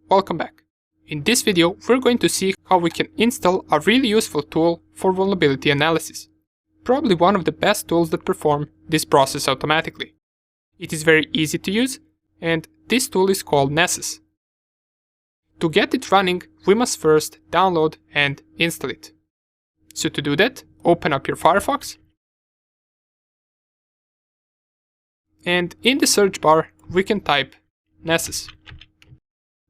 welcome back. In this video, we're going to see how we can install a really useful tool for vulnerability analysis. Probably one of the best tools that perform this process automatically. It is very easy to use, and this tool is called Nessus. To get it running, we must first download and install it. So to do that, open up your Firefox, and in the search bar, we can type Nessus.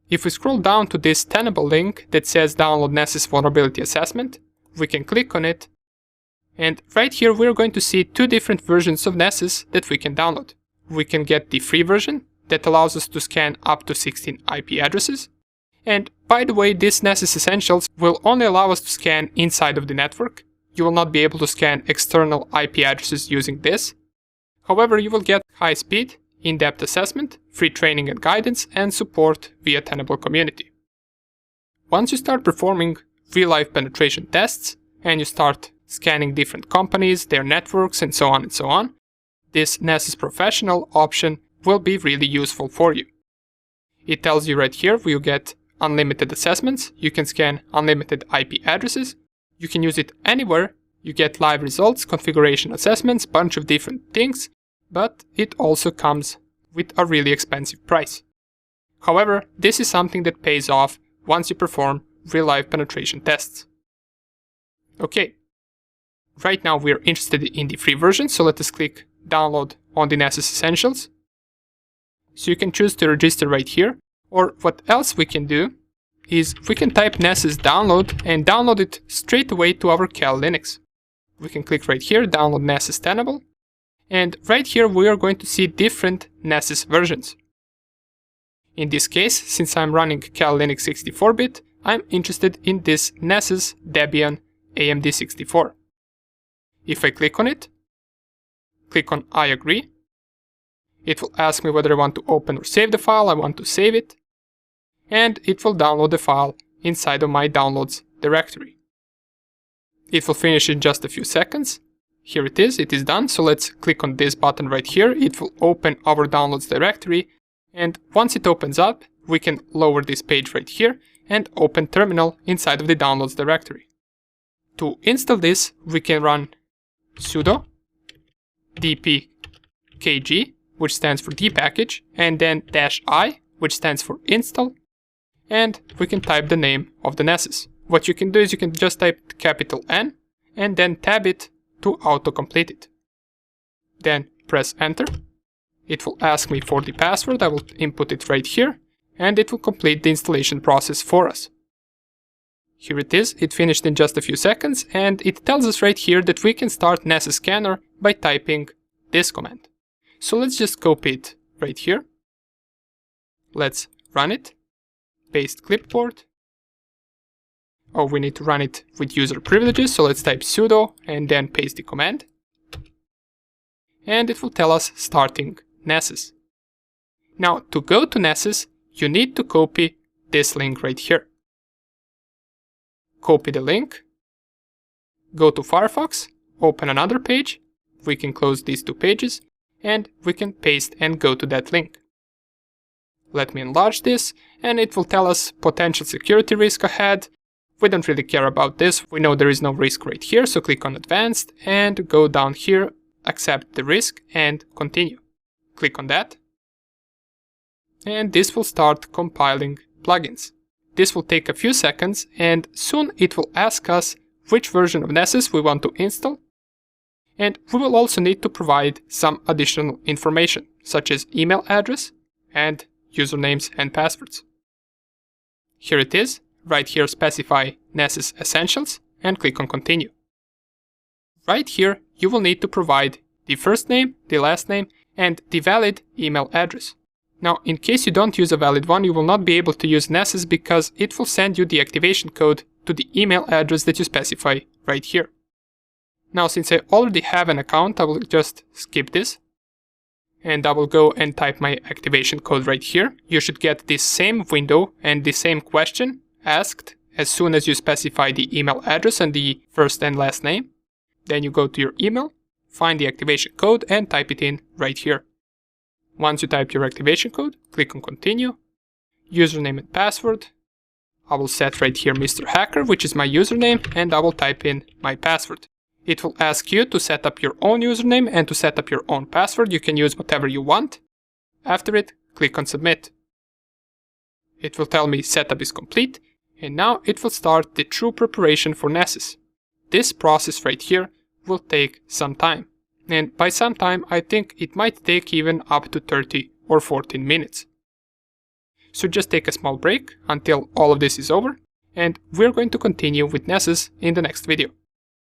If we scroll down to this Tenable link that says Download Nessus Vulnerability Assessment, we can click on it, and right here we're going to see two different versions of Nessus that we can download. We can get the free version that allows us to scan up to 16 IP addresses, and by the way, this Nessus Essentials will only allow us to scan inside of the network. You will not be able to scan external IP addresses using this. However, you will get high speed, in-depth assessment, free training and guidance, and support via Tenable community. Once you start performing real-life penetration tests, and you start scanning different companies, their networks, and so on, this Nessus Professional option will be really useful for you. It tells you right here you get unlimited assessments, you can scan unlimited IP addresses, you can use it anywhere, you get live results, configuration assessments, bunch of different things, but it also comes with a really expensive price. However, this is something that pays off once you perform real-life penetration tests. Okay, right now we're interested in the free version, so let us click Download on the Nessus Essentials. So you can choose to register right here, or what else we can do is we can type Nessus download and download it straight away to our Cal Linux. We can click right here, download Nessus Tenable, and right here we are going to see different Nessus versions. In this case, since I'm running Cal Linux 64-bit, I'm interested in this Nessus Debian AMD 64. If I click on it, click on I agree, it will ask me whether I want to open or save the file. I want to save it, and it will download the file inside of my downloads directory. It will finish in just a few seconds. Here it is done, so let's click on this button right here. It will open our downloads directory, and once it opens up, we can lower this page right here and open terminal inside of the downloads directory. To install this, we can run sudo dpkg, which stands for dpackage, and then -i, which stands for install, and we can type the name of the Nessus. What you can do is you can just type capital N and then tab it to autocomplete it. Then press enter. It will ask me for the password. I will input it right here, and it will complete the installation process for us. Here it is, it finished in just a few seconds, and it tells us right here that we can start Nessus Scanner by typing this command. So let's just copy it right here. Let's run it, paste clipboard. Oh, we need to run it with user privileges, so let's type sudo and then paste the command. And it will tell us starting Nessus. Now, to go to Nessus, you need to copy this link right here. Copy the link, go to Firefox, open another page, we can close these two pages, and we can paste and go to that link. Let me enlarge this, and it will tell us potential security risk ahead. We don't really care about this, we know there is no risk right here, so click on Advanced and go down here, accept the risk and continue. Click on that, and this will start compiling plugins. This will take a few seconds, and soon it will ask us which version of Nessus we want to install, and we will also need to provide some additional information, such as email address and usernames and passwords. Here it is. Right here specify Nessus Essentials and click on Continue. Right here you will need to provide the first name, the last name, and the valid email address. Now, in case you don't use a valid one, you will not be able to use Nessus because it will send you the activation code to the email address that you specify right here. Now, since I already have an account, I will just skip this, and I will go and type my activation code right here. You should get this same window and the same question asked as soon as you specify the email address and the first and last name. Then you go to your email, find the activation code and type it in right here. Once you type your activation code, click on Continue. username and password. I will set right here Mr. Hacker, which is my username, and I will type in my password. It will ask you to set up your own username and to set up your own password. You can use whatever you want. After it, click on Submit. It will tell me setup is complete, and now it will start the true preparation for Nessus. This process right here will take some time. And by some time, I think it might take even up to 30 or 14 minutes. So just take a small break until all of this is over, and we're going to continue with Nessus in the next video.